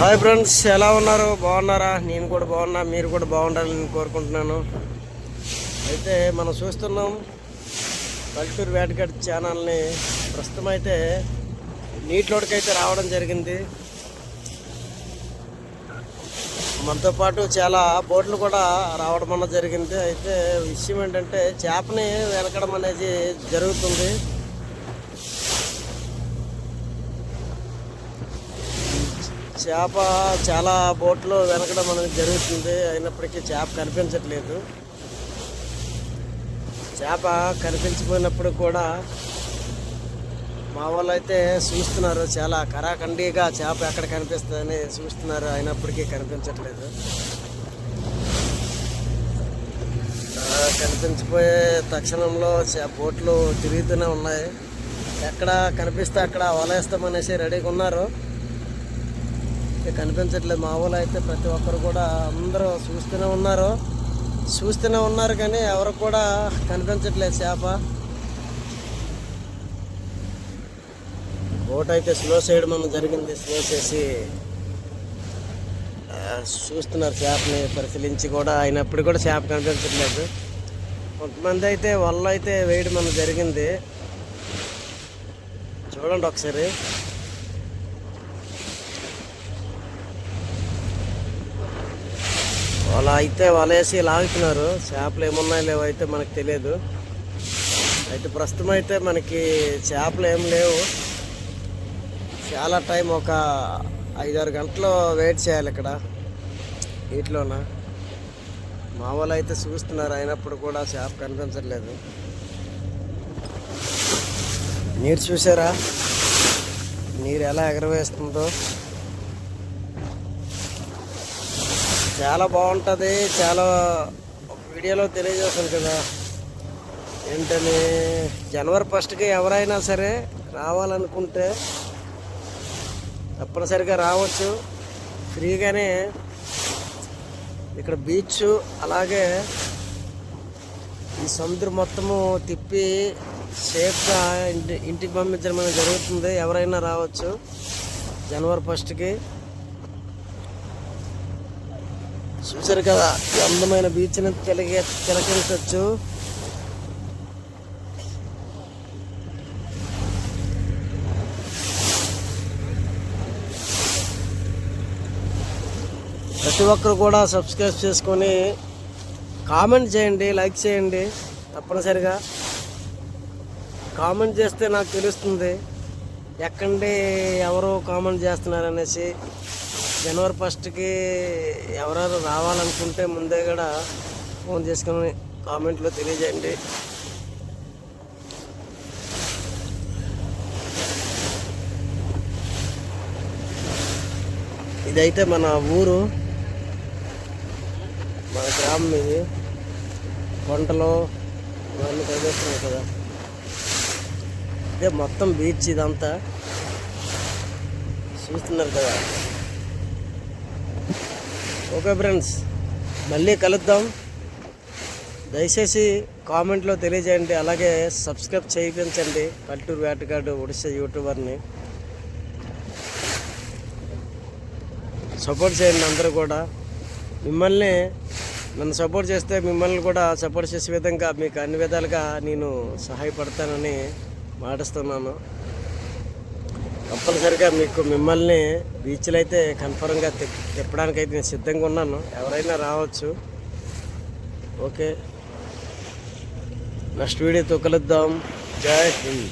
Hi friends, ఎలా ఉన్నారు? బాగున్నారా? నేను కూడా బాగున్నా, మీరు కూడా బాగుండాలని కోరుకుంటున్నాను. అయితే మనం చూస్తున్నాం పల్లెటూరు వేటగాడి ఛానల్ని. ప్రస్తుతం అయితే నీటిలోకి అయితే రావడం జరిగింది. మనతో పాటు చాలా బోట్లు కూడా రావడం అన్న జరిగింది. అయితే విషయం ఏంటంటే చేపని వెనకడం అనేది జరుగుతుంది. చేప చాలా బోట్లో వెనకడం అనేది జరుగుతుంది. అయినప్పటికీ చేప కనిపించట్లేదు. చేప కనిపించిపోయినప్పుడు కూడా మా వాళ్ళు అయితే చూస్తున్నారు. చాలా కరాఖండిగా చేప ఎక్కడ కనిపిస్తుందని చూస్తున్నారు. అయినప్పటికీ కనిపించట్లేదు. కనిపించిపోయే తక్షణంలో బోట్లు తిరుగుతూనే ఉన్నాయి. ఎక్కడ కనిపిస్తే అక్కడ వలేస్తామనేసి రెడీగా ఉన్నారు. కనిపించట్లేదు. మా ఊళ్ళో అయితే ప్రతి ఒక్కరు కూడా అందరూ చూస్తూనే ఉన్నారు కానీ ఎవరు కూడా కనిపించట్లేదు చేప. బోట్ అయితే స్లో చేయడం జరిగింది. స్లో చేసి చూస్తున్నారు చేపని పరిశీలించి కూడా. అయినప్పుడు కూడా చేప కనిపించట్లేదు. కొంతమంది అయితే వల్ల అయితే వేయడం జరిగింది. చూడండి ఒకసారి. అలా అయితే వలేసి లాగుతున్నారు. చేపలు ఏమున్నాయో లేవో అయితే మనకు తెలియదు. అయితే ప్రస్తుతం అయితే మనకి చేపలు ఏం లేవు. చాలా టైం, ఒక 5-6 గంటలు వెయిట్ చేయాలి ఇక్కడ వీటిలోన. మా వాళ్ళు అయితే చూస్తున్నారు. అయినప్పుడు కూడా చేప కనిపించట్లేదు. నీరు చూసారా? నీరు ఎలా ఎగరవేస్తుందో. చాలా బాగుంటుంది. చాలా వీడియోలో తెలియజేస్తాను కదా ఏంటని. జనవరి 1కి ఎవరైనా సరే రావాలనుకుంటే తప్పనిసరిగా రావచ్చు. ఫ్రీగానే ఇక్కడ బీచ్, అలాగే ఈ సముద్రం మొత్తము తిప్పి సేఫ్గా ఇంటికి పంపించడం జరుగుతుంది. ఎవరైనా రావచ్చు జనవరి 1కి. చూసారు కదా, ఈ అందమైన బీచ్ని తిలకించవచ్చు. ప్రతి ఒక్కరు కూడా సబ్స్క్రైబ్ చేసుకొని కామెంట్ చేయండి, లైక్ చేయండి. తప్పనిసరిగా కామెంట్ చేస్తే నాకు తెలుస్తుంది ఎక్కడి ఎవరు కామెంట్ చేస్తున్నారనేసి. జనవరి 1కి ఎవరెవరు రావాలనుకుంటే ముందే కూడా ఫోన్ చేసుకొని కామెంట్లో తెలియజేయండి. ఇదైతే మన ఊరు, మన గ్రామం. ఇది పంటలు ఇవన్నీ చదివేస్తున్నాయి కదా. ఇదే మొత్తం బీచ్ ఇదంతా చూస్తున్నారు కదా. ఓకే ఫ్రెండ్స్, మళ్ళీ కలుద్దాం. దయచేసి కామెంట్లో తెలియజేయండి. అలాగే సబ్స్క్రైబ్ చేయించండి పల్లెటూరు వేటగాడు ఒడిశా యూట్యూబర్ని. సపోర్ట్ చేయండి అందరూ కూడా. నన్ను సపోర్ట్ చేస్తే మిమ్మల్ని కూడా సపోర్ట్ చేసే విధంగా మీకు అన్ని విధాలుగా నేను సహాయపడతానని మాటిస్తున్నాను. తప్పనిసరిగా మిమ్మల్ని బీచ్లో అయితే కన్ఫర్మ్గా తిప్పడానికి అయితే నేను సిద్ధంగా ఉన్నాను. ఎవరైనా రావచ్చు. ఓకే, నెక్స్ట్ వీడియోతో కలుద్దాం. జై హింద్.